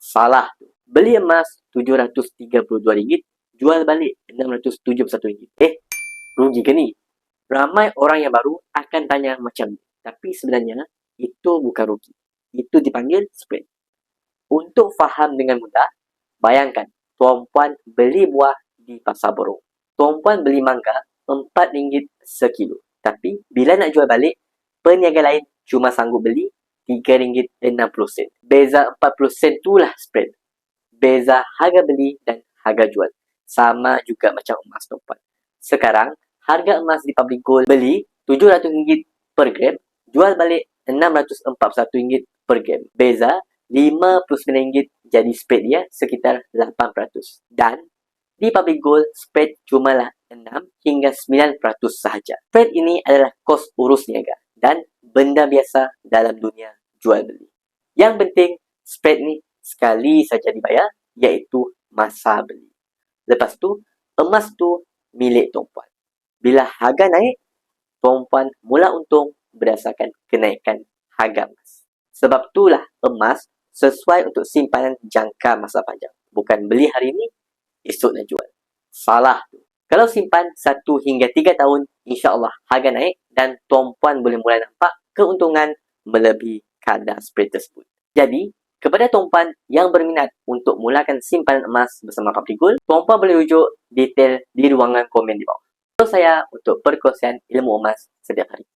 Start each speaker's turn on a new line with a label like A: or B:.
A: Salah tu. Beli emas RM732, jual balik RM671. Rugi ke ni? Ramai orang yang baru akan tanya macam ni. Tapi sebenarnya, itu bukan rugi. Itu dipanggil spread. Untuk faham dengan mudah, bayangkan, Tuan Puan beli buah di Pasar Borong. Tuan Puan beli mangga RM4 sekilo. Tapi, bila nak jual balik, peniaga lain cuma sanggup beli RM3.60. Beza 40 sen itulah spread. Beza harga beli dan harga jual. Sama juga macam emas, Tuan Puan. Sekarang, harga emas di Public Gold beli RM700 per gram, jual balik RM641 per gram. Beza RM59 jadi spread dia sekitar 8%. Dan di Public Gold, spread cumalah 6 hingga 9% sahaja. Spread ini adalah kos urus niaga dan benda biasa dalam dunia jual beli. Yang penting, spread ni sekali saja dibayar, iaitu masa beli. Lepas tu, emas tu milik Tuan Puan. Bila harga naik, Tuan Puan mula untung berdasarkan kenaikan harga emas. Sebab itulah emas sesuai untuk simpanan jangka masa panjang. Bukan beli hari ini, esok nak jual. Salah tu. Kalau simpan 1 hingga 3 tahun, insya-Allah harga naik dan Tuan Puan boleh mula nampak keuntungan melebihi kadar spread tersebut. Jadi, kepada Tuan Puan yang berminat untuk mulakan simpanan emas bersama Public Gold, Tuan Puan boleh rujuk detail di ruangan komen di bawah. Saya untuk perkongsian ilmu emas setiap hari.